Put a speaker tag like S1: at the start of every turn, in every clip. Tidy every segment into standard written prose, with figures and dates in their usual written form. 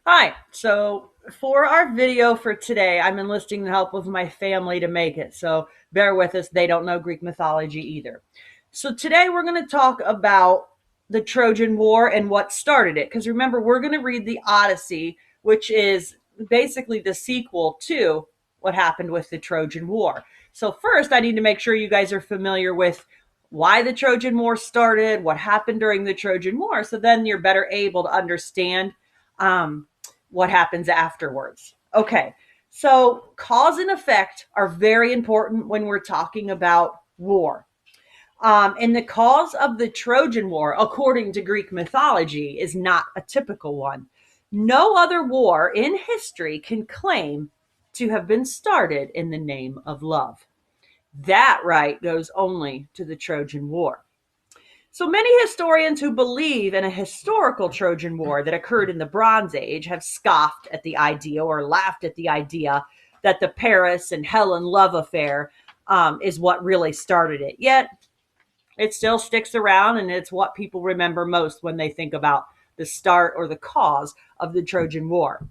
S1: Hi. So for our video for today, I'm enlisting the help of my family to make it. So bear with us. They don't know Greek mythology either. So today we're going to talk about the Trojan War and what started it. Because remember, we're going to read the Odyssey, which is basically the sequel to what happened with the Trojan War. So first, I need to make sure you guys are familiar with why the Trojan War started, what happened during the Trojan War. So then you're better able to understand um, what happens afterwards. Okay, so cause and effect are very important when we're talking about war. And the cause of the Trojan War, according to Greek mythology, is not a typical one. No other war in history can claim to have been started in the name of love. That right goes only to the Trojan War. So many historians who believe in a historical Trojan War that occurred in the Bronze Age have scoffed at the idea or laughed at the idea that the Paris and Helen love affair is what really started it. Yet it still sticks around, and it's what people remember most when they think about the start or the cause of the Trojan War.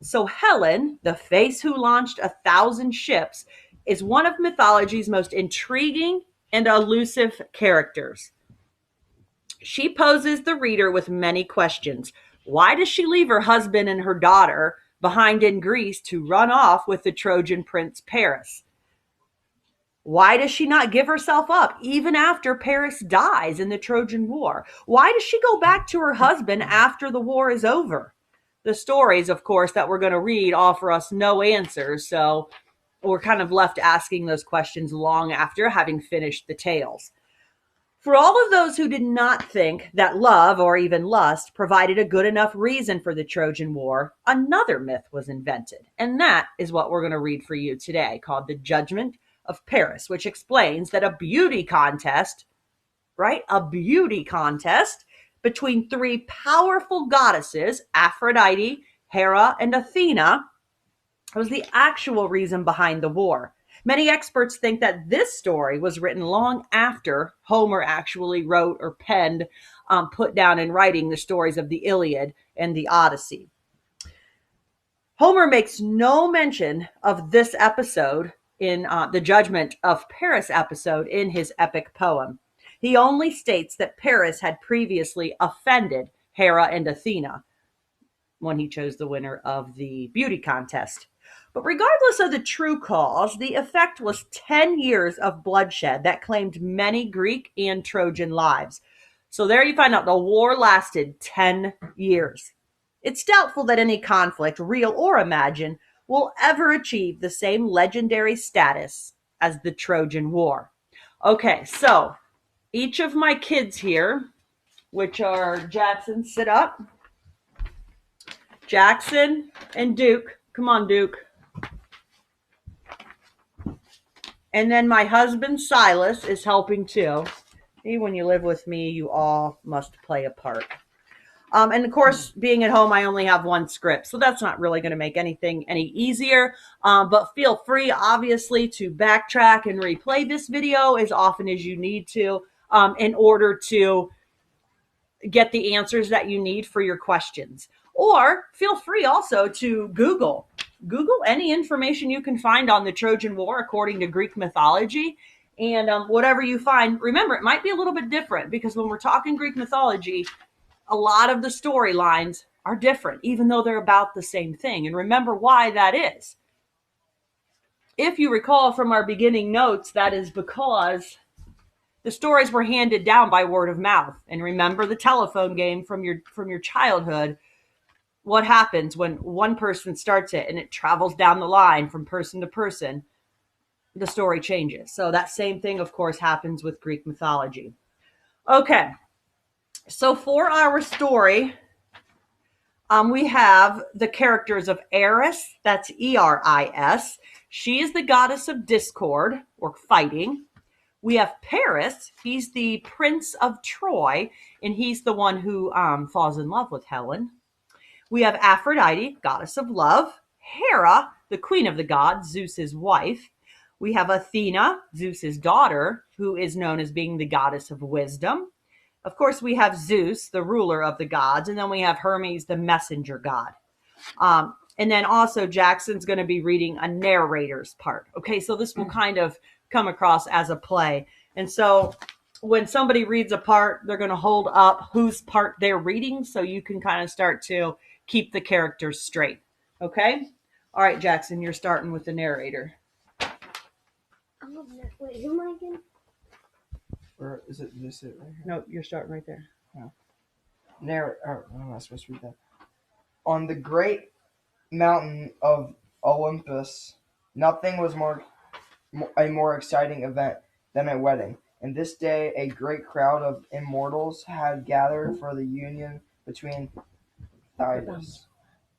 S1: So Helen, the face who launched 1,000 ships, is one of mythology's most intriguing and elusive characters. She poses the reader with many questions. Why does she leave her husband and her daughter behind in Greece to run off with the Trojan prince Paris? Why does she not give herself up even after Paris dies in the Trojan War? Why does she go back to her husband after the war is over? The stories, of course, that we're going to read offer us no answers, so we're kind of left asking those questions long after having finished the tales. For all of those who did not think that love or even lust provided a good enough reason for the Trojan War, another myth was invented. And that is what we're going to read for you today, called the Judgment of Paris, which explains that a beauty contest, right? A beauty contest between three powerful goddesses, Aphrodite, Hera, and Athena, was the actual reason behind the war. Many experts think that this story was written long after Homer actually wrote or penned, put down in writing the stories of the Iliad and the Odyssey. Homer makes no mention of this episode in the Judgment of Paris episode in his epic poem. He only states that Paris had previously offended Hera and Athena when he chose the winner of the beauty contest. But regardless of the true cause, the effect was 10 years of bloodshed that claimed many Greek and Trojan lives. So there you find out the war lasted 10 years. It's doubtful that any conflict, real or imagined, will ever achieve the same legendary status as the Trojan War. Okay, so each of my kids here, which are Jackson, sit up. Jackson and Duke. Come on, Duke. And then my husband, Silas, is helping too. When you live with me, you all must play a part. And of course, being at home, I only have one script, so that's not really going to make anything any easier. But feel free, obviously, to backtrack and replay this video as often as you need to in order to get the answers that you need for your questions. Or feel free also to Google any information you can find on the Trojan War according to Greek mythology. And whatever you find, remember, it might be a little bit different because when we're talking Greek mythology, a lot of the storylines are different, even though they're about the same thing. And remember why that is. If you recall from our beginning notes, that is because the stories were handed down by word of mouth. And remember the telephone game from your childhood. What happens when one person starts it and it travels down the line from person to person? The story changes. So that same thing, of course, happens with Greek mythology. Okay, so for our story, we have the characters of Eris, that's Eris. She is the goddess of discord or fighting. We have Paris. He's the prince of Troy, and he's the one who falls in love with Helen. We have Aphrodite, goddess of love. Hera, the queen of the gods, Zeus's wife. We have Athena, Zeus's daughter, who is known as being the goddess of wisdom. Of course, we have Zeus, the ruler of the gods, and then we have Hermes, the messenger god. And then also Jackson's going to be reading a narrator's part. Okay, so this will kind of come across as a play. And so when somebody reads a part, they're going to hold up whose part they're reading so you can kind of start to keep the characters straight. Okay? All right, Jackson, you're starting with the narrator.
S2: Wait, who am I again?
S3: Or is it this it right here?
S1: No, you're starting right there.
S3: How am I supposed to read that? On the great mountain of Olympus, nothing was a more exciting event than a wedding. And this day, a great crowd of immortals had gathered for the union between Thetis,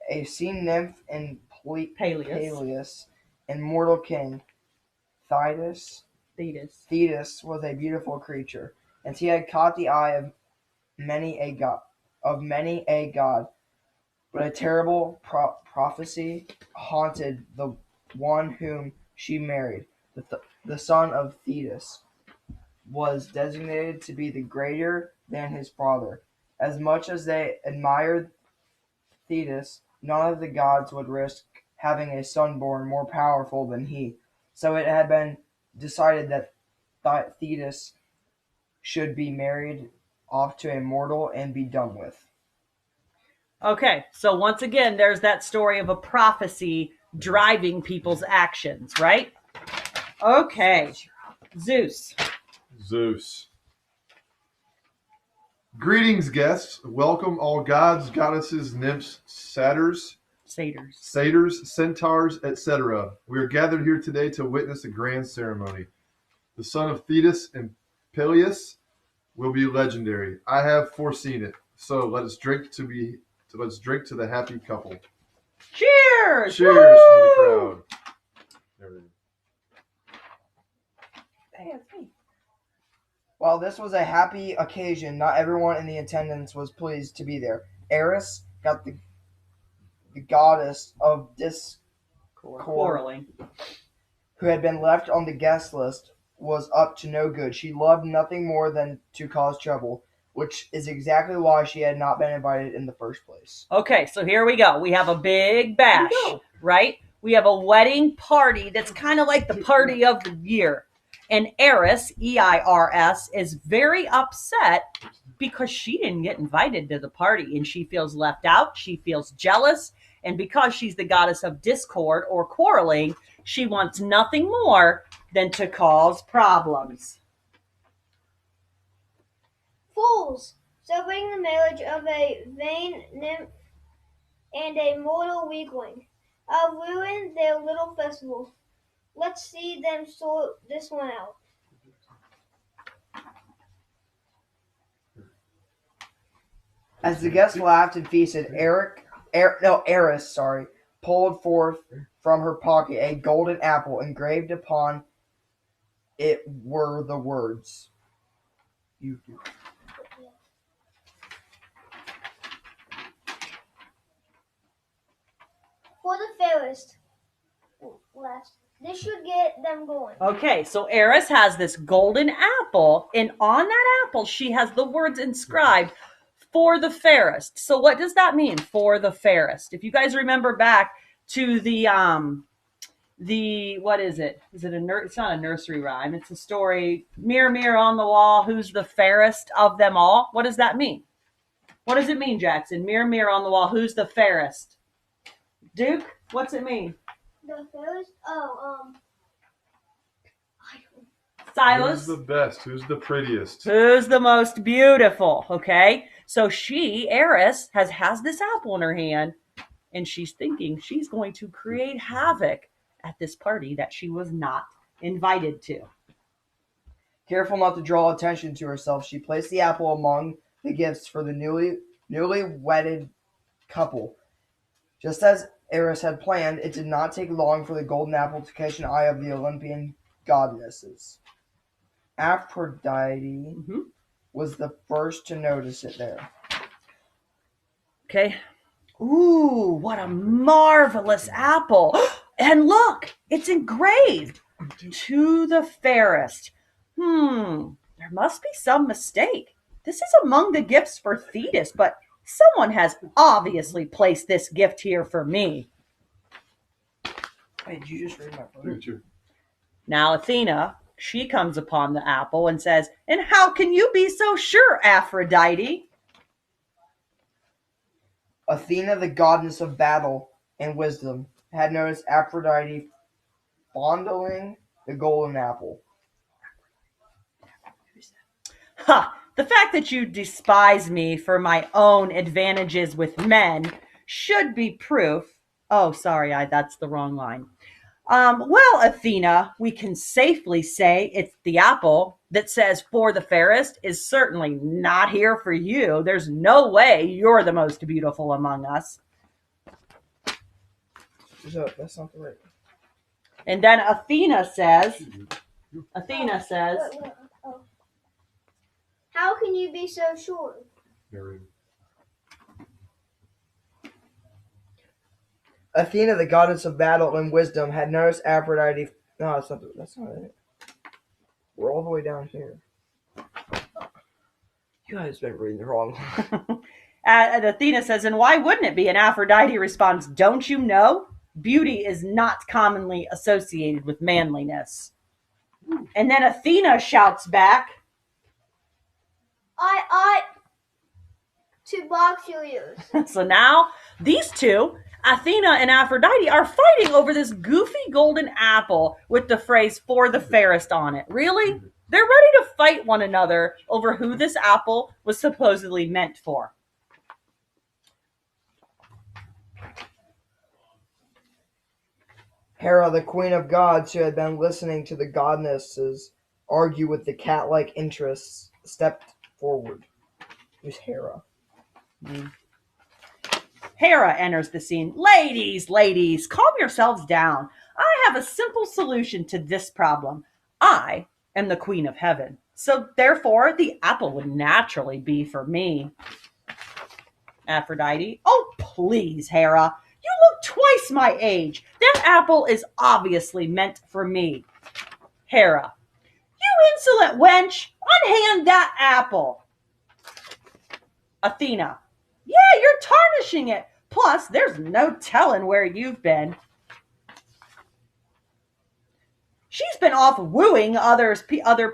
S3: a sea nymph, and Peleus, and mortal king. Thetis was a beautiful creature, and he had caught the eye of many a god. But a terrible prophecy haunted the one whom she married. The son of Thetis was designated to be the greater than his father. As much as they admired Thetis, none of the gods would risk having a son born more powerful than he. So it had been decided that Thetis should be married off to a mortal and be done with.
S1: Okay, so once again, there's that story of a prophecy driving people's actions, right? Okay, Zeus.
S4: Greetings, guests. Welcome, all gods, goddesses, nymphs, satyrs, centaurs, etc. We are gathered here today to witness a grand ceremony. The son of Thetis and Peleus will be legendary. I have foreseen it. So let us drink to the happy couple.
S1: Cheers!
S4: Cheers
S1: Woo!
S4: from the crowd.
S3: While this was a happy occasion, not everyone in the attendance was pleased to be there. Eris, got the goddess of
S1: Quarreling,
S3: who had been left on the guest list, was up to no good. She loved nothing more than to cause trouble, which is exactly why she had not been invited in the first place.
S1: Okay, so here we go. We have a big bash, right? We have a wedding party that's kind of like the party of the year. And Eris, E-I-R-S, is very upset because she didn't get invited to the party and she feels left out. She feels jealous. And because she's the goddess of discord or quarreling, she wants nothing more than to cause problems.
S2: Fools! Celebrating the marriage of a vain nymph and a mortal weakling. I'll ruin their little festival. Let's see them sort this one out.
S3: As the guests laughed and feasted, Eris, pulled forth from her pocket a golden apple. Engraved upon it were the words, "You do."
S2: For the fairest. Last. This should get them going.
S1: Okay, so Eris has this golden apple, and on that apple, she has the words inscribed, "For the fairest." So what does that mean, for the fairest? If you guys remember back to the what is it? Is it it's not a nursery rhyme. It's a story, Mirror, mirror on the wall, who's the fairest of them all? What does that mean? What does it mean, Jackson? Mirror, mirror on the wall, who's the fairest? Duke, what's it mean?
S2: The fairest?
S1: Silas?
S4: Who's the best? Who's the prettiest?
S1: Who's the most beautiful? Okay, so Eris, has this apple in her hand, and she's thinking she's going to create havoc at this party that she was not invited to.
S3: Careful not to draw attention to herself, she placed the apple among the gifts for the newly wedded couple. Just as Eris had planned, it did not take long for the golden apple to catch an eye of the Olympian goddesses. Aphrodite was the first to notice it there.
S1: Okay. Ooh, what a marvelous apple. And look, it's engraved, "To the fairest." There must be some mistake. This is among the gifts for Thetis, but Someone has obviously placed this gift here for me.
S3: Wait, did you just read my
S4: Look
S3: phone?
S4: at you.
S1: Now Athena, she comes upon the apple and says, "And how can you be so sure, Aphrodite?"
S3: Athena, the goddess of battle and wisdom, had noticed Aphrodite fondling the golden apple.
S1: Ha! The fact that you despise me for my own advantages with men should be proof. Oh, sorry, that's the wrong line. Well, Athena, we can safely say it's the apple that says for the fairest is certainly not here for you. There's no way you're the most beautiful among us.
S3: So that's not the right.
S1: And then Athena says,
S2: Wait, oh. How can you be so sure?
S4: Narrator.
S3: Athena, the goddess of battle and wisdom, had noticed Aphrodite. No, that's not it. We're all the way down here. You guys have been reading the wrong one.
S1: And Athena says, and why wouldn't it be? And Aphrodite responds, don't you know? Beauty is not commonly associated with manliness. And then Athena shouts back,
S2: I to box your ears.
S1: so now these two, Athena and Aphrodite, are fighting over this goofy golden apple with the phrase for the fairest on it. Really? They're ready to fight one another over who this apple was supposedly meant for.
S3: Hera, the queen of gods, who had been listening to the goddesses argue with the cat-like interests, stepped forward. Who's Hera?
S1: Hera enters the scene. Ladies, calm yourselves down. I have a simple solution to this problem. I am the queen of heaven. So therefore, the apple would naturally be for me. Aphrodite. Oh, please, Hera. You look twice my age. That apple is obviously meant for me. Hera. You insolent wench. Unhand that apple. Athena. Yeah, you're tarnishing it. Plus, there's no telling where you've been. She's been off wooing other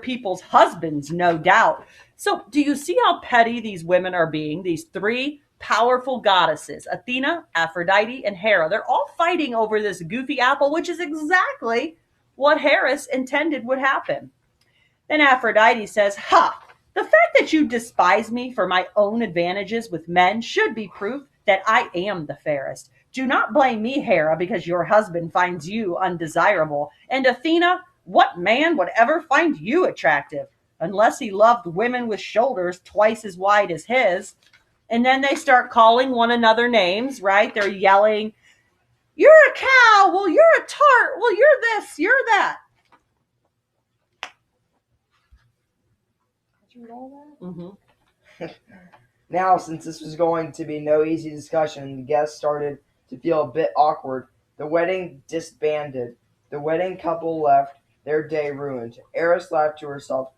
S1: people's husbands, no doubt. So do you see how petty these women are being? These three powerful goddesses, Athena, Aphrodite, and Hera. They're all fighting over this goofy apple, which is exactly what Hera intended would happen. Then Aphrodite says, ha! The fact that you despise me for my own advantages with men should be proof that I am the fairest. Do not blame me, Hera, because your husband finds you undesirable. And Athena, what man would ever find you attractive? Unless he loved women with shoulders twice as wide as his. And then they start calling one another names, right? They're yelling, you're a cow, well, you're a tart, well, you're this, you're that. Did you read all that? Mm-hmm.
S3: Now, since this was going to be no easy discussion, the guests started to feel a bit awkward. The wedding disbanded. The wedding couple left, their day ruined. Eris laughed to herself.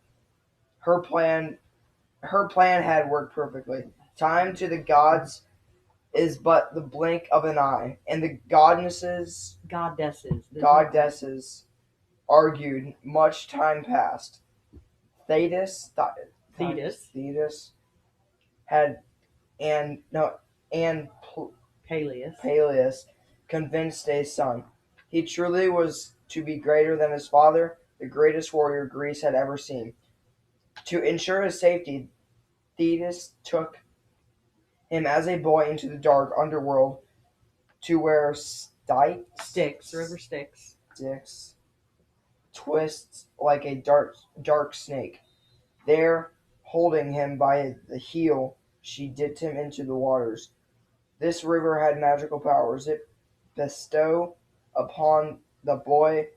S3: Her plan had worked perfectly. Time to the gods is but the blink of an eye, and the goddesses argued. Much time passed. Thetis had Peleus convinced a son. He truly was to be greater than his father, the greatest warrior Greece had ever seen. To ensure his safety, Thetis took him as a boy into the dark underworld to where
S1: River Styx.
S3: Twists like a dark snake. There, holding him by the heel, she dipped him into the waters. This river had magical powers. It bestowed upon the boy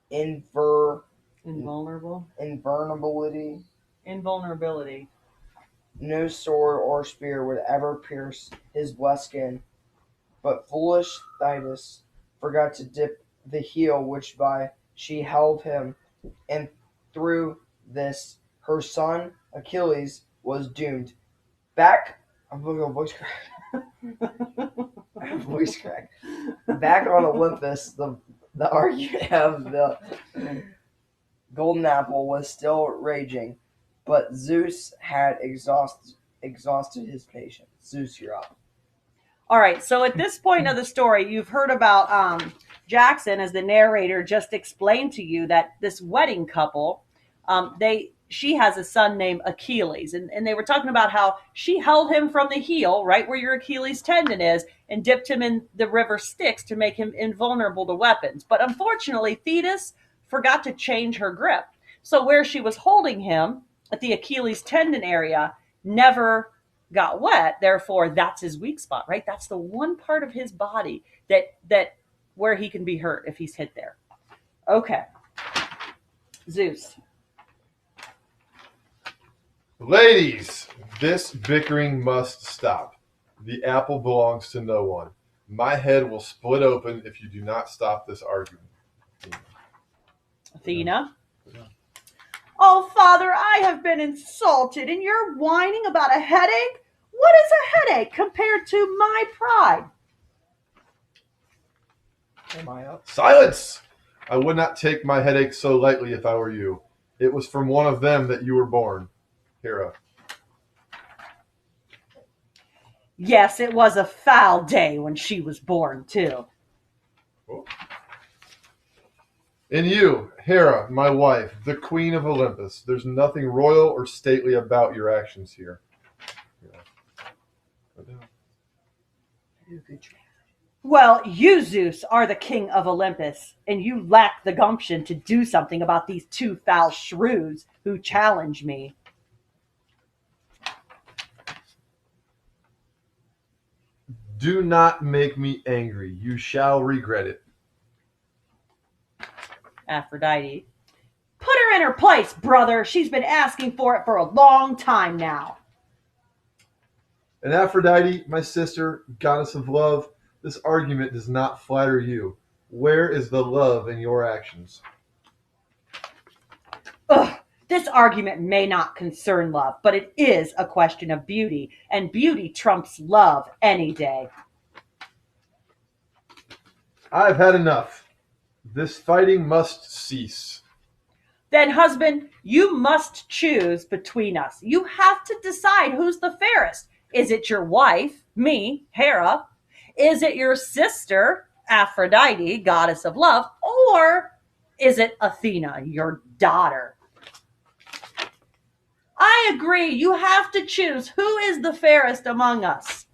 S1: Invulnerability.
S3: No sword or spear would ever pierce his blessed skin. But foolish Thetis forgot to dip the heel which by she held him, and through this her son Achilles was doomed. Back I'm gonna go voice crack. Voice crack. Back on Olympus, the argument of the golden apple was still raging, but Zeus had exhausted his patience. Zeus, you're up.
S1: All right, so at this point of the story, you've heard about Jackson, as the narrator just explained to you, that this wedding couple, she has a son named Achilles, and they were talking about how she held him from the heel, right where your Achilles tendon is, and dipped him in the river Styx to make him invulnerable to weapons. But unfortunately, Thetis forgot to change her grip. So where she was holding him at the Achilles tendon area never got wet. Therefore, that's his weak spot, right? That's the one part of his body that where he can be hurt if he's hit there. Okay. Zeus.
S4: Ladies, this bickering must stop. The apple belongs to no one. My head will split open if you do not stop this argument.
S1: Athena. Oh, Father, I have been insulted, and you're whining about a headache? What is a headache compared to my pride?
S3: Am I up?
S4: Silence! I would not take my headache so lightly if I were you. It was from one of them that you were born. Hera.
S1: Yes, it was a foul day when she was born, too.
S4: Oh. And you, Hera, my wife, the queen of Olympus, there's nothing royal or stately about your actions here.
S1: Well, you, Zeus, are the king of Olympus, and you lack the gumption to do something about these two foul shrews who challenge me.
S4: Do not make me angry. You shall regret it.
S1: Aphrodite. Put her in her place, brother. She's been asking for it for a long time now.
S4: And Aphrodite, my sister, goddess of love, this argument does not flatter you. Where is the love in your actions?
S1: Ugh, this argument may not concern love, but it is a question of beauty, and beauty trumps love any day.
S4: I've had enough. This fighting must cease.
S1: Then, husband, you must choose between us. You have to decide who's the fairest. Is it your wife, me, Hera? Is it your sister, Aphrodite, goddess of love? Or is it Athena, your daughter? I agree. You have to choose who is the fairest among us.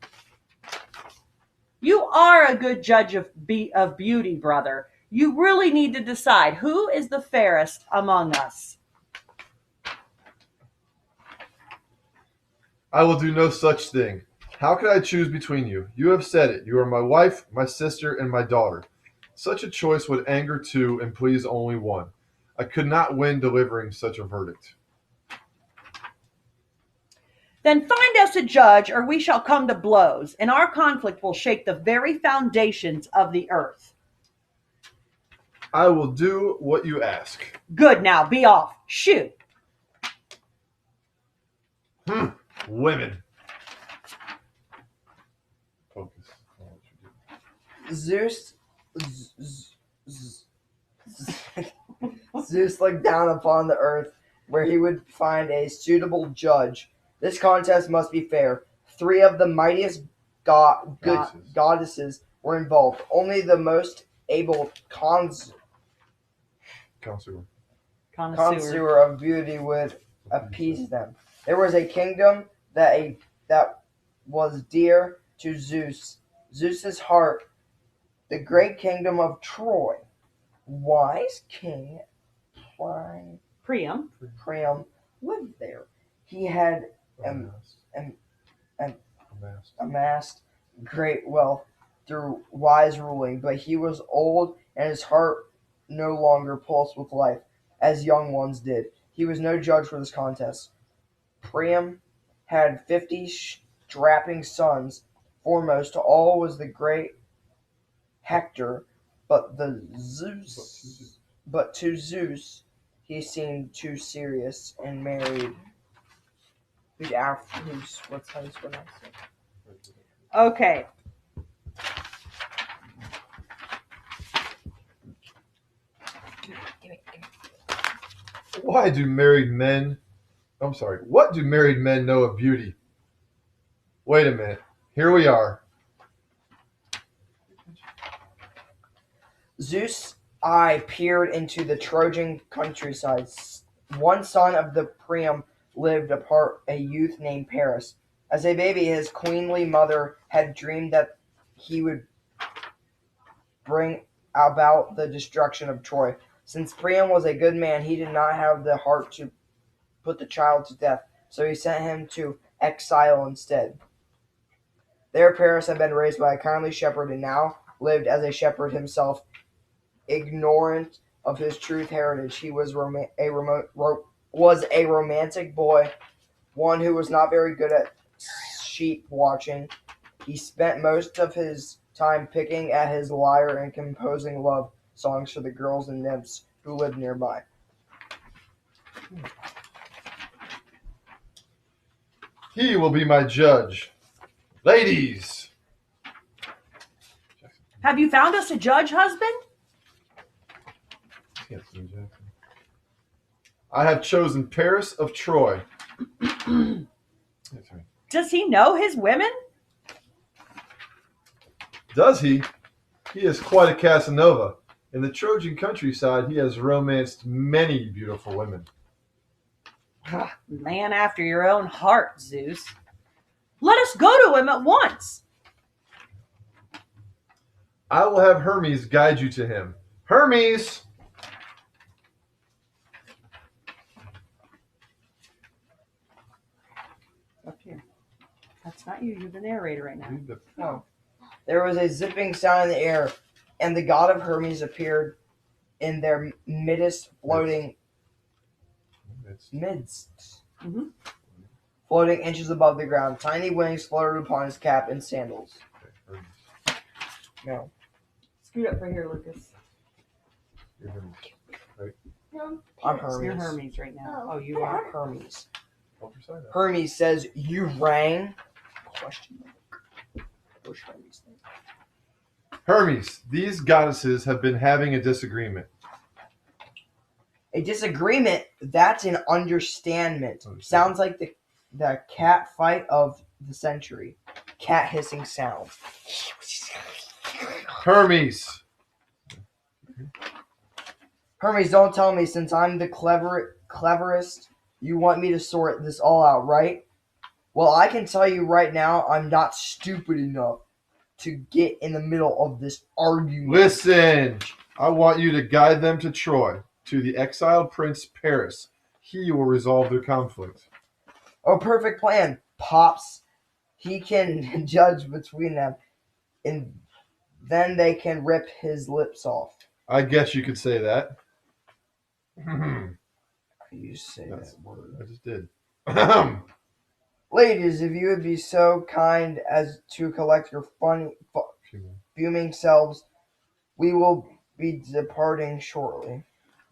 S1: You are a good judge of beauty, brother. You really need to decide who is the fairest among us.
S4: I will do no such thing. How could I choose between you? You have said it. You are my wife, my sister, and my daughter. Such a choice would anger two and please only one. I could not win delivering such a verdict.
S1: Then find us a judge, or we shall come to blows, and our conflict will shake the very foundations of the earth.
S4: I will do what you ask.
S1: Good, now, be off. Shoot.
S4: Women. Focus on what you do.
S3: Zeus looked down upon the earth where he would find a suitable judge. This contest must be fair. 3 of the mightiest goddesses were involved. Only the most able connoisseur of beauty would appease them. There was a kingdom that was dear to Zeus's heart, the great kingdom of Troy. Wise King
S1: Priam.
S3: lived there. He had amassed great wealth through wise ruling, but he was old and his heart no longer pulsed with life as young ones did. He was no judge for this contest. Priam had 50 strapping sons. Foremost to all was the great Hector, but to Zeus he seemed too serious and married. What's how you pronounce it?
S1: Okay.
S4: What do married men know of beauty? Wait a minute. Here we are.
S3: Zeus' eye peered into the Trojan countryside. One son of the Priam lived apart, a youth named Paris. As a baby, his queenly mother had dreamed that he would bring about the destruction of Troy. Since Priam was a good man, he did not have the heart to put the child to death, so he sent him to exile instead. There, Paris had been raised by a kindly shepherd and now lived as a shepherd himself, ignorant of his true heritage. He was a romantic boy, one who was not very good at sheep watching. He spent most of his time picking at his lyre and composing love songs for the girls and nymphs who lived nearby.
S4: He will be my judge. Ladies!
S1: Have you found us a judge, husband?
S4: I have chosen Paris of Troy.
S1: Does he know his women?
S4: Does he? He is quite a Casanova. In the Trojan countryside, he has romanced many beautiful women.
S1: Man after your own heart, Zeus. Let us go to him at once.
S4: I will have Hermes guide you to him. Hermes!
S1: Up here. That's not you. You're the narrator right now.
S3: Oh. There was a zipping sound in the air, and the god of Hermes appeared in their midst, floating
S1: Mhm.
S3: floating inches above the ground. Tiny wings fluttered upon his cap and sandals. No.
S1: Scoot up right here, Lucas.
S4: You're Hermes.
S2: No,
S3: I'm
S2: Paris.
S3: Hermes.
S1: You're Hermes right now.
S2: Oh.
S1: Oh, you are.
S3: Hermes.
S4: Help your side out.
S3: Hermes says, "You rang?" Question mark. Push Hermes thing.
S4: Hermes, these goddesses have been having a disagreement.
S3: A disagreement? That's an understatement.
S4: Understand.
S3: Sounds like the cat fight of the century. Cat hissing sound.
S4: Hermes!
S3: Hermes, don't tell me since I'm the cleverest, you want me to sort this all out, right? Well, I can tell you right now, I'm not stupid enough to get in the middle of this argument.
S4: Listen! I want you to guide them to Troy, to the exiled prince Paris. He will resolve their conflict.
S3: Oh, perfect plan, Pops. He can judge between them, and then they can rip his lips off.
S4: I guess you could say that.
S3: You say
S4: That's
S3: that word.
S4: I just did.
S3: Ladies, if you would be so kind as to collect your fuming selves, we will be departing shortly.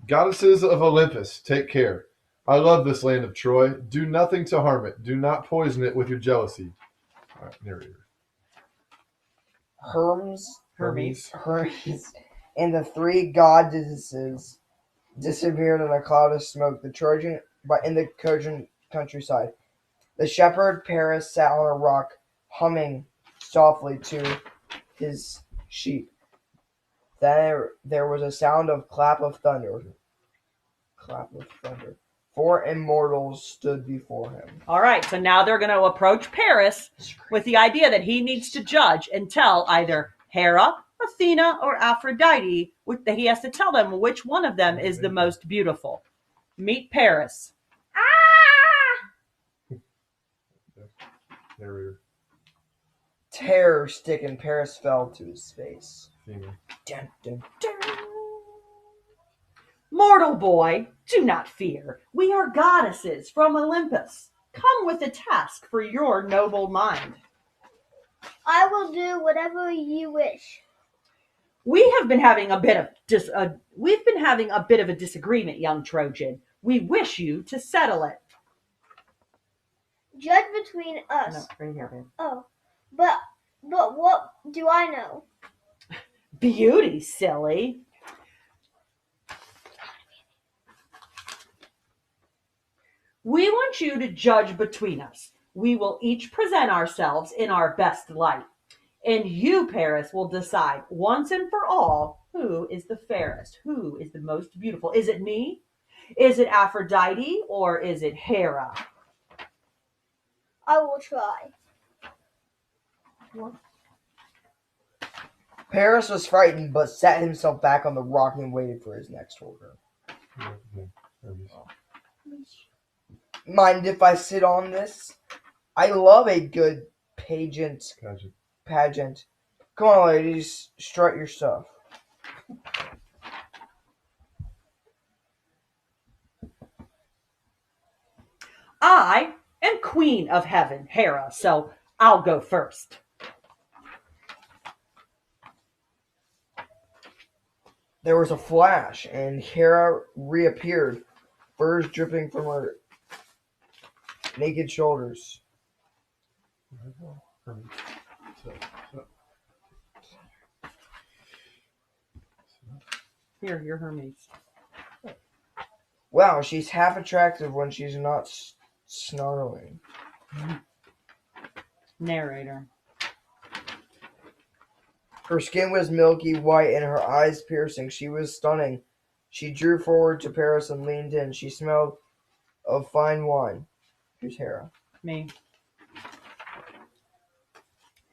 S4: Goddesses of Olympus, take care. I love this land of Troy. Do nothing to harm it. Do not poison it with your jealousy. All right, narrator.
S3: Hermes,
S1: Hermes.
S3: and the three goddesses disappeared in a cloud of smoke. In the Trojan countryside, the shepherd Paris sat on a rock, humming softly to his sheep. Then there was a sound of clap of thunder. Clap of thunder. 4 immortals stood before him.
S1: All right, so now they're going to approach Paris with the idea that he needs to judge and tell either Hera, Athena, or Aphrodite. He has to tell them which one of them is the most beautiful. Meet Paris.
S4: Narrator.
S3: Terror stick and Paris fell to his face.
S4: Female.
S3: Dun, dun, dun.
S1: Mortal boy, do not fear. We are goddesses from Olympus. Come with a task for your noble mind.
S2: I will do whatever you wish.
S1: We have been having a bit of a disagreement, young Trojan. We wish you to settle it.
S2: Judge between
S1: No,
S2: us.
S1: right here, babe.
S2: Oh, but But what do I know?
S1: Beauty, silly. We want you to judge between us. We will each present ourselves in our best light. And you, Paris, will decide once and for all who is the fairest, who is the most beautiful. Is it me? Is it Aphrodite? Or is it Hera?
S2: I will try.
S3: Paris was frightened, but sat himself back on the rock and waited for his next order. Mind if I sit on this? I love a good pageant. Come on, ladies, strut your stuff.
S1: I am Queen of Heaven, Hera, so I'll go first.
S3: There was a flash, and Hera reappeared, furs dripping from her naked shoulders.
S1: Here, you're Hermes.
S3: Wow, she's half attractive when she's not snarling.
S1: Narrator.
S3: Her skin was milky white and her eyes piercing. She was stunning. She drew forward to Paris and leaned in. She smelled of fine wine. Here's Hera.
S1: Me.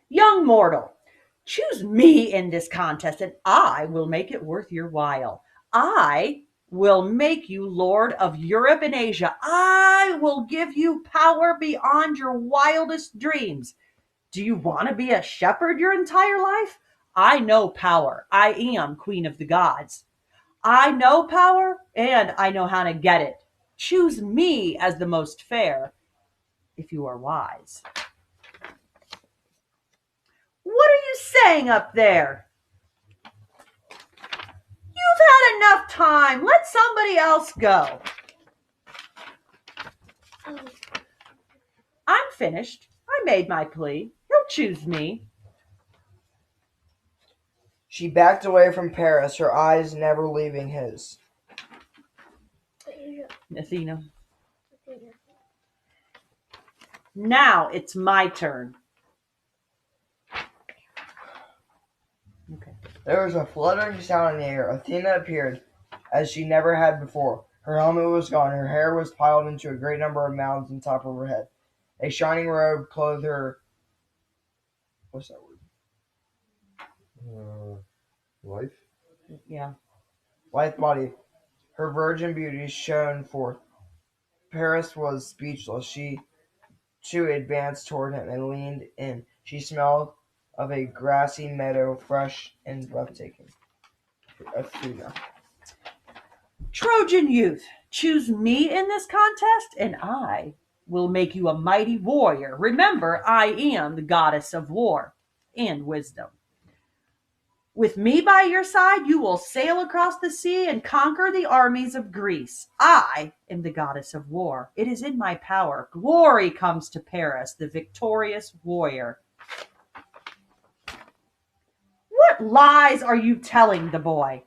S1: Young mortal, choose me in this contest and I will make it worth your while. I will make you Lord of Europe and Asia. I will give you power beyond your wildest dreams. Do you want to be a shepherd your entire life? I know power. I am Queen of the Gods. I know power and I know how to get it. Choose me as the most fair if you are wise. What are you saying up there? You've had enough time. Let somebody else go. I'm finished. I made my plea. He'll choose me.
S3: She backed away from Paris, her eyes never leaving his.
S1: Athena. Now it's my turn. Okay.
S3: There was a fluttering sound in the air. Athena appeared, as she never had before. Her helmet was gone. Her hair was piled into a great number of mounds on top of her head. A shining robe clothed her. What's that word?
S4: Life?
S1: Yeah.
S3: Lithe body. Her virgin beauty shone forth. Paris was speechless. She, too, advanced toward him and leaned in. She smelled of a grassy meadow, fresh and breathtaking. Athena.
S1: Trojan youth, choose me in this contest, and I will make you a mighty warrior. Remember, I am the goddess of war and wisdom. With me by your side, you will sail across the sea and conquer the armies of Greece. I am the goddess of war. It is in my power. Glory comes to Paris, the victorious warrior. What lies are you telling the boy?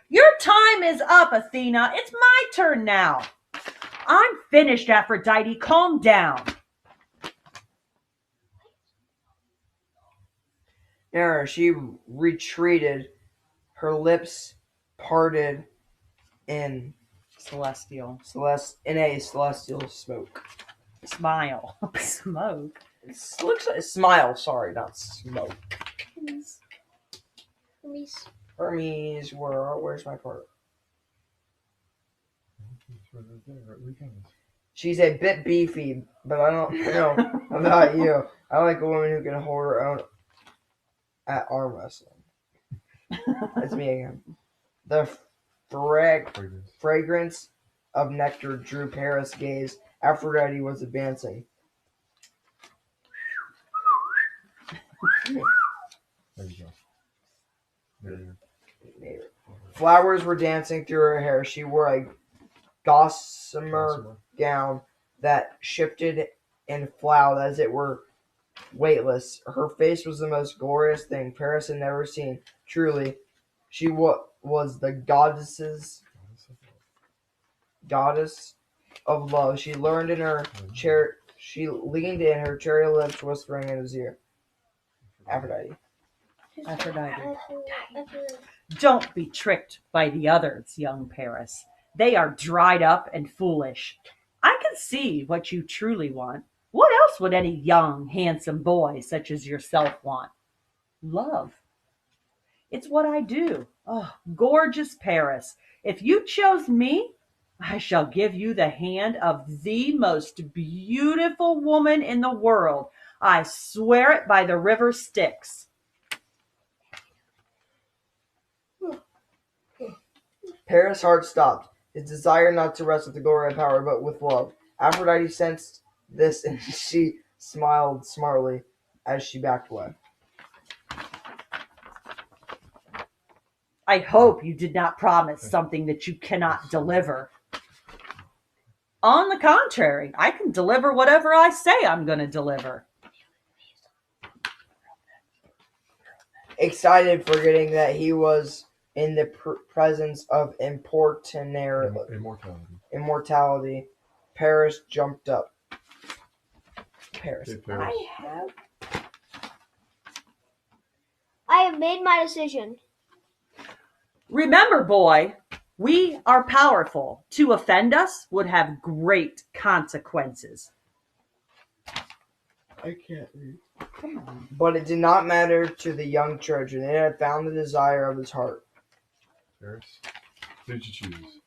S1: Your time is up, Athena. It's my turn now. I'm finished, Aphrodite. Calm down.
S3: There, she retreated, her lips parted in
S1: Celestial.
S3: a celestial smoke.
S1: Smile. Smoke.
S3: It looks like smile. Sorry, not smoke. Hermes, where's my part? She's a bit beefy, but I don't know about you. I like a woman who can hold her own at arm wrestling. It's me again. The fragrance of nectar drew Paris' gaze. Aphrodite was advancing.
S4: There you go.
S3: Flowers were dancing through her hair. She wore a gossamer gown that shifted and flowed as it were weightless. Her face was the most glorious thing Paris had never seen. Truly, she was the goddess of love. She leaned in her cherry lips, whispering in his ear, Aphrodite.
S1: Aphrodite. Don't be tricked by the others, young Paris. They are dried up and foolish. I can see what you truly want. What else would any young, handsome boy such as yourself want? Love. It's what I do. Oh, gorgeous Paris. If you chose me, I shall give you the hand of the most beautiful woman in the world. I swear it by the river Styx.
S3: Paris' heart stopped. His desire not to rest with the glory and power, but with love. Aphrodite sensed this, and she smiled smartly as she backed away.
S1: I hope you did not promise something that you cannot deliver. On the contrary, I can deliver whatever I say I'm going to deliver.
S3: Excited, forgetting that he was in the presence of immortality, Paris jumped up. Paris.
S4: Okay, Paris.
S2: I have made my decision.
S1: Remember, boy, we are powerful. To offend us would have great consequences.
S3: I can't read. But it did not matter to the young Trojan. It had found the desire of his heart.
S4: Paris. Who did you choose?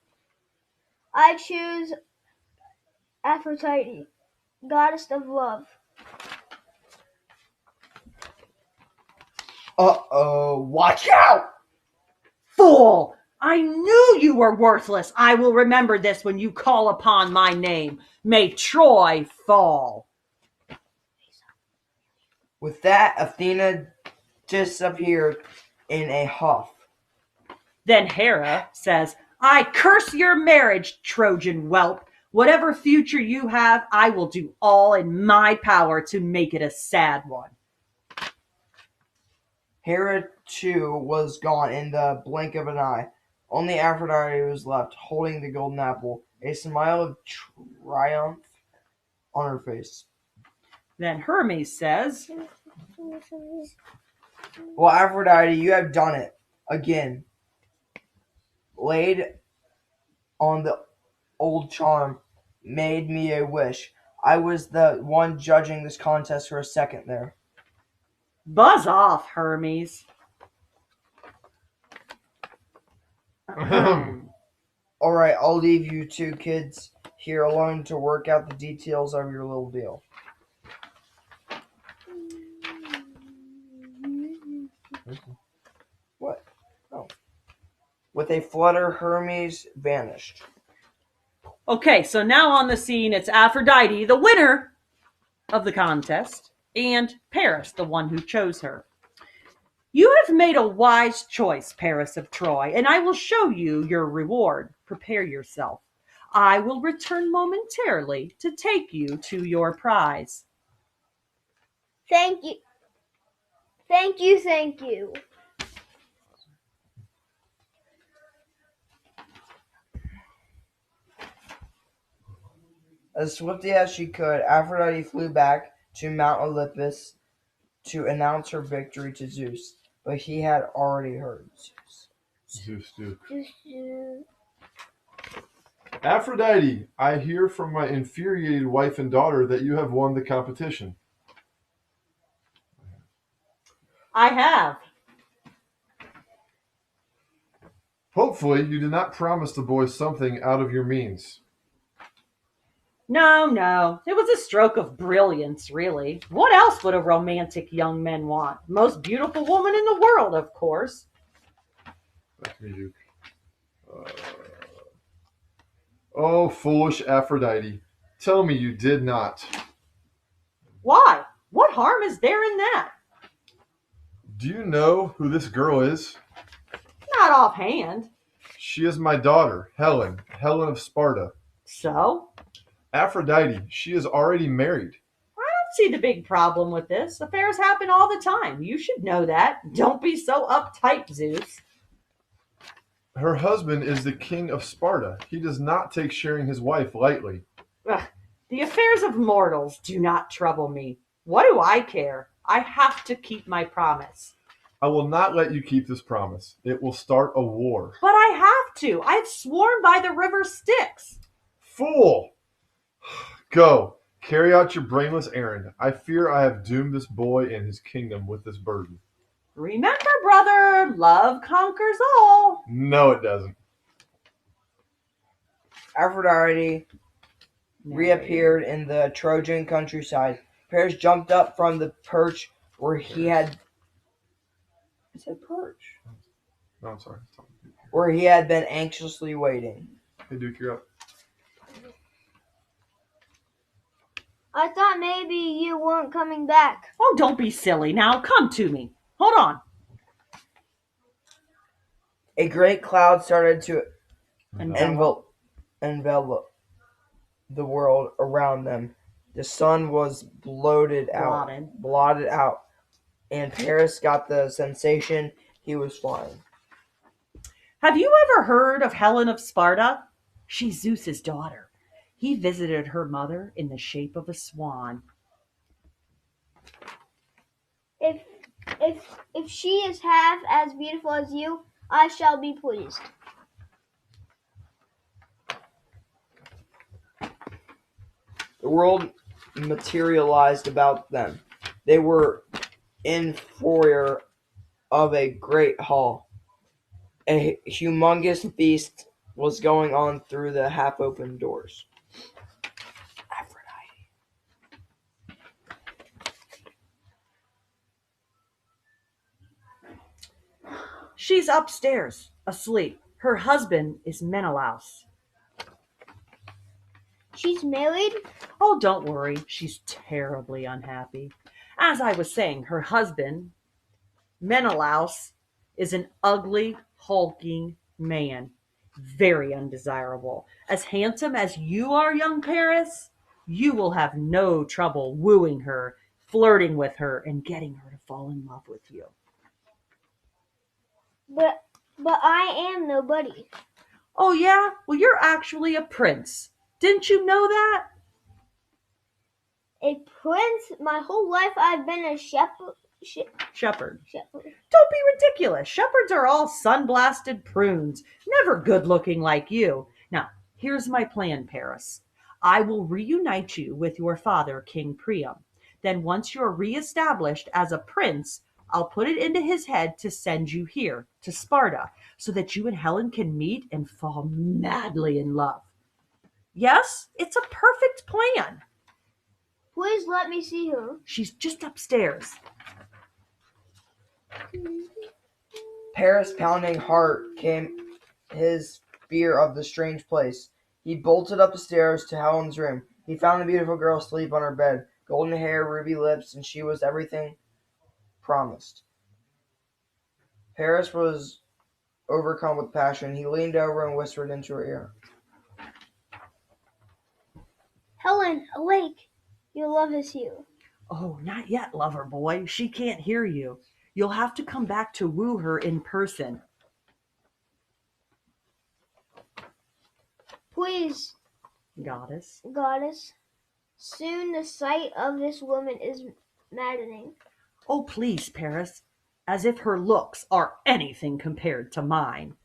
S2: I choose Aphrodite, goddess of love.
S3: Uh-oh, watch out!
S1: Fool! I knew you were worthless. I will remember this when you call upon my name. May Troy fall.
S3: With that, Athena disappeared in a huff.
S1: Then Hera says, I curse your marriage, Trojan whelp. Whatever future you have, I will do all in my power to make it a sad one.
S3: Hera, too, was gone in the blink of an eye. Only Aphrodite was left, holding the golden apple, a smile of triumph on her face.
S1: Then Hermes says,
S3: Well, Aphrodite, you have done it. Again. Laid on the old charm, made me a wish. I was the one judging this contest for a second there.
S1: Buzz off, Hermes.
S3: All right, I'll leave you two kids here alone to work out the details of your little deal. What? Oh. With a flutter, Hermes vanished.
S1: Okay, so now on the scene, it's Aphrodite, the winner of the contest, and Paris, the one who chose her. You have made a wise choice, Paris of Troy, and I will show you your reward. Prepare yourself. I will return momentarily to take you to your prize.
S2: Thank you. Thank you, thank you.
S3: As swiftly as she could, Aphrodite flew back to Mount Olympus to announce her victory to Zeus, but he had already heard.
S4: Zeus, Duke. Aphrodite, I hear from my infuriated wife and daughter that you have won the competition.
S1: I have.
S4: Hopefully, you did not promise the boys something out of your means.
S1: No. It was a stroke of brilliance, really. What else would a romantic young man want? Most beautiful woman in the world, of course.
S4: Back to me, Duke. Oh, foolish Aphrodite. Tell me you did not.
S1: Why? What harm is there in that?
S4: Do you know who this girl is?
S1: Not offhand.
S4: She is my daughter, Helen of Sparta.
S1: So?
S4: Aphrodite, she is already married.
S1: see the big problem with this. Affairs happen all the time. You should know that. Don't be so uptight, Zeus.
S4: Her husband is the king of Sparta. He does not take sharing his wife lightly.
S1: Ugh, the affairs of mortals do not trouble me. What do I care? I have to keep my promise.
S4: I will not let you keep this promise. It will start a war.
S1: But I have to. I've sworn by the river Styx.
S4: Fool! Go, carry out your brainless errand. I fear I have doomed this boy and his kingdom with this burden.
S1: Remember, brother, love conquers all.
S4: No, it doesn't.
S3: Aphrodite reappeared in the Trojan countryside. Paris jumped up from the perch where he had. I said perch.
S4: No, I'm sorry.
S3: Where he had been anxiously waiting.
S4: Hey, Duke, you're up.
S2: I thought maybe you weren't coming back.
S1: Oh, don't be silly now. Come to me. Hold on.
S3: A great cloud started to
S1: Envelop.
S3: envelop the world around them. The sun was blotted out, and Paris got the sensation he was flying.
S1: Have you ever heard of Helen of Sparta? She's Zeus's daughter. He visited her mother in the shape of a swan.
S2: If she is half as beautiful as you, I shall be pleased.
S3: The world materialized about them. They were in foyer of a great hall. A humongous feast was going on through the half-open doors. Aphrodite.
S1: She's upstairs, asleep. Her husband is Menelaus.
S2: She's married?
S1: Oh, don't worry. She's terribly unhappy. As I was saying, her husband, Menelaus, is an ugly, hulking man. Very undesirable. As handsome as you are, young Paris, you will have no trouble wooing her, flirting with her, and getting her to fall in love with you.
S2: But I am nobody.
S1: Oh, yeah? Well, you're actually a prince. Didn't you know that?
S2: A prince? My whole life I've been a shepherd.
S1: Shepherd. Don't be ridiculous. Shepherds are all sun-blasted prunes, never good-looking like you. Now, here's my plan, Paris. I will reunite you with your father, King Priam. Then once you're reestablished as a prince, I'll put it into his head to send you here, to Sparta, so that you and Helen can meet and fall madly in love. Yes, it's a perfect plan.
S2: Please let me see her.
S1: She's just upstairs.
S3: Paris' pounding heart came his fear of the strange place. He bolted up the stairs to Helen's room. He found the beautiful girl asleep on her bed, golden hair, ruby lips, and she was everything promised. Paris was overcome with passion. He leaned over and whispered into her ear.
S2: Helen, awake. Your love is here.
S1: Oh, not yet, lover boy. She can't hear you. You'll have to come back to woo her in person.
S2: Please,
S1: Goddess.
S2: goddess. Soon the sight of this woman is maddening.
S1: Oh, please, Paris. As if her looks are anything compared to mine.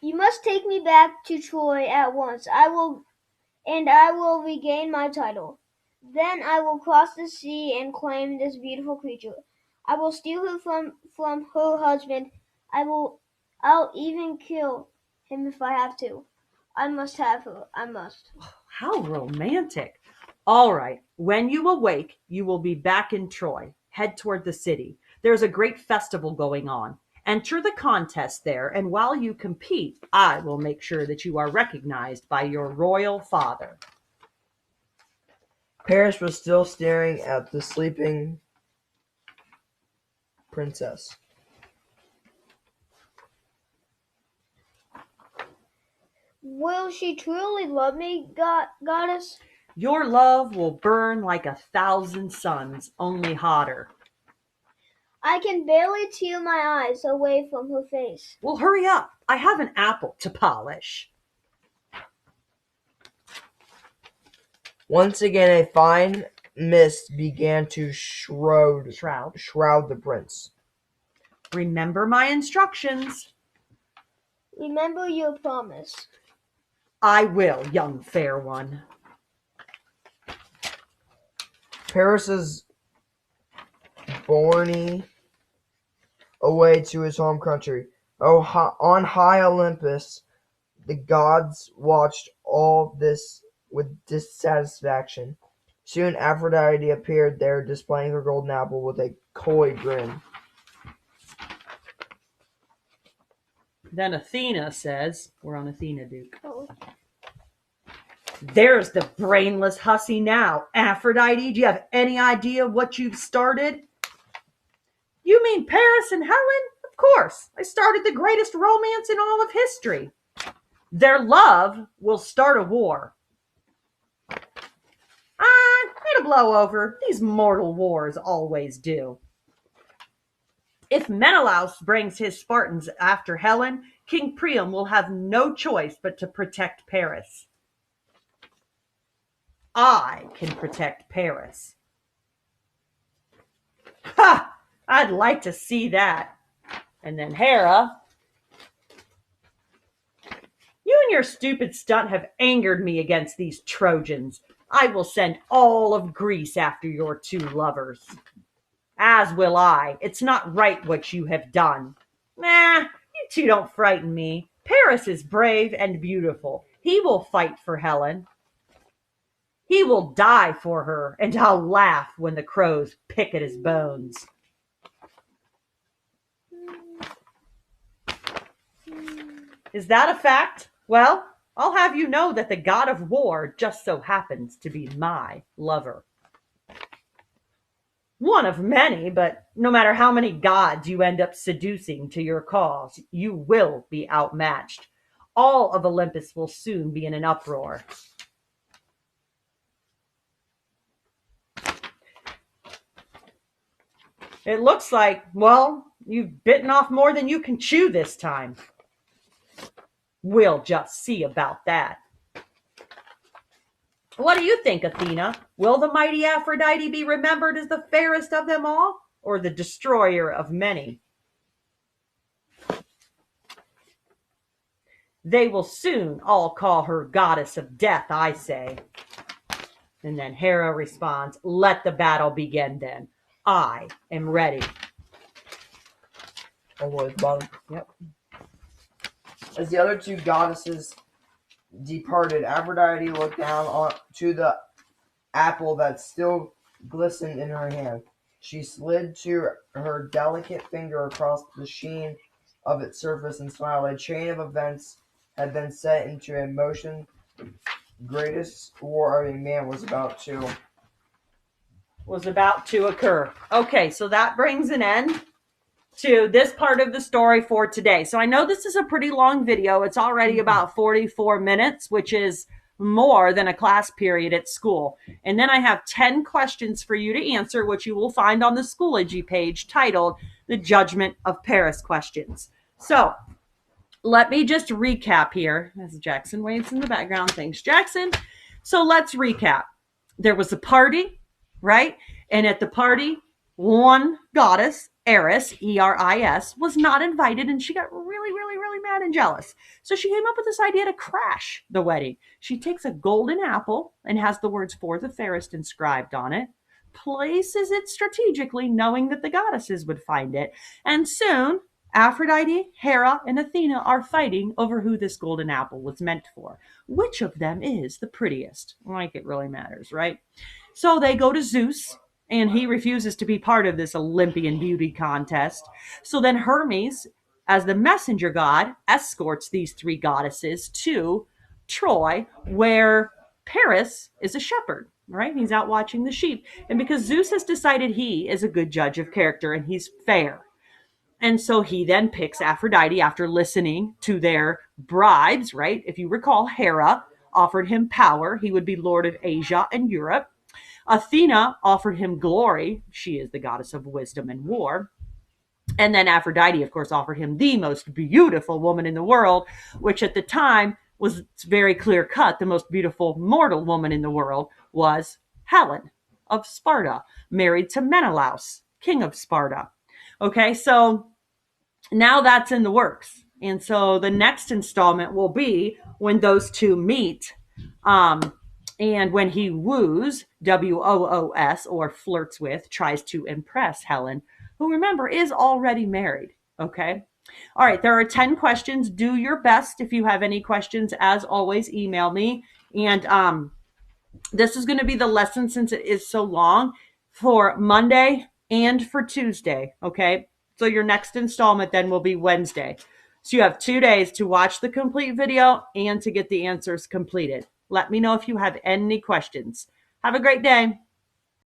S2: You must take me back to Troy at once. I will regain my title. Then I will cross the sea and claim this beautiful creature. I will steal her from her husband. I'll even kill him if I have to. I must have her. I must.
S1: How romantic. All right. When you awake, you will be back in Troy. Head toward the city. There's a great festival going on. Enter the contest there, and while you compete, I will make sure that you are recognized by your royal father.
S3: Paris was still staring at the sleeping princess.
S2: Will she truly love me, goddess?
S1: Your love will burn like 1,000 suns, only hotter.
S2: I can barely tear my eyes away from her face.
S1: Well, hurry up. I have an apple to polish.
S3: Once again, a fine mist began to shroud the prince.
S1: Remember my instructions.
S2: Remember your promise.
S1: I will, young fair one.
S3: Paris' borne away to his home country. On high Olympus, the gods watched all this with dissatisfaction. Soon Aphrodite appeared there, displaying her golden apple with a coy grin.
S1: Then Athena says, we're on Athena, Duke.
S2: Oh.
S1: There's the brainless hussy now. Aphrodite, do you have any idea what you've started? You mean Paris and Helen? Of course. I started the greatest romance in all of history. Their love will start a war. It'll blow over. These mortal wars always do. If Menelaus brings his Spartans after Helen, King Priam will have no choice but to protect Paris. I can protect Paris. Ha! I'd like to see that. And then Hera. You and your stupid stunt have angered me against these Trojans. I will send all of Greece after your two lovers. As will I. It's not right what you have done. Nah, you two don't frighten me. Paris is brave and beautiful. He will fight for Helen. He will die for her, and I'll laugh when the crows pick at his bones. Is that a fact? Well, I'll have you know that the god of war just so happens to be my lover. One of many, but no matter how many gods you end up seducing to your cause, you will be outmatched. All of Olympus will soon be in an uproar. It looks like, well, you've bitten off more than you can chew this time. We'll just see about that. What do you think, Athena? Will the mighty Aphrodite be remembered as the fairest of them all, or the destroyer of many? They will soon all call her goddess of death, I say. And then Hera responds, let the battle begin then. I am ready.
S3: All the way at the bottom.
S1: Yep.
S3: As the other two goddesses departed, Aphrodite looked down to the apple that still glistened in her hand. She slid to her delicate finger across the sheen of its surface and smiled. A chain of events had been set into a motion. The greatest war of a man was about to
S1: occur. Okay, so that brings an end to this part of the story for today. So I know this is a pretty long video. It's already about 44 minutes, which is more than a class period at school. And then I have 10 questions for you to answer, which you will find on the Schoology page titled The Judgment of Paris Questions. So let me just recap here. As Jackson waves in the background. Thanks, Jackson. So let's recap. There was a party, right? And at the party, one goddess, Eris, E-R-I-S, was not invited, and she got really, really, really mad and jealous. So she came up with this idea to crash the wedding. She takes a golden apple and has the words "for the fairest" inscribed on it, places it strategically, knowing that the goddesses would find it, and soon Aphrodite, Hera, and Athena are fighting over who this golden apple was meant for. Which of them is the prettiest? Like it really matters, right? So they go to Zeus, and he refuses to be part of this Olympian beauty contest. So then Hermes, as the messenger god, escorts these three goddesses to Troy, where Paris is a shepherd, right? He's out watching the sheep. And because Zeus has decided he is a good judge of character and he's fair. And so he then picks Aphrodite after listening to their bribes, right? If you recall, Hera offered him power. He would be Lord of Asia and Europe. Athena offered him glory. She is the goddess of wisdom and war. And then Aphrodite, of course, offered him the most beautiful woman in the world, which at the time was very clear cut. The most beautiful mortal woman in the world was Helen of Sparta, married to Menelaus, king of Sparta. Okay, so now that's in the works. And so the next installment will be when those two meet, and when he woos, WOOS, or flirts with, tries to impress Helen, who, remember, is already married. Okay. All right. There are 10 questions. Do your best. If you have any questions, as always, email me. And this is going to be the lesson, since it is so long, for Monday and for Tuesday. Okay. So your next installment then will be Wednesday. So you have 2 days to watch the complete video and to get the answers completed. Let me know if you have any questions. Have a great day.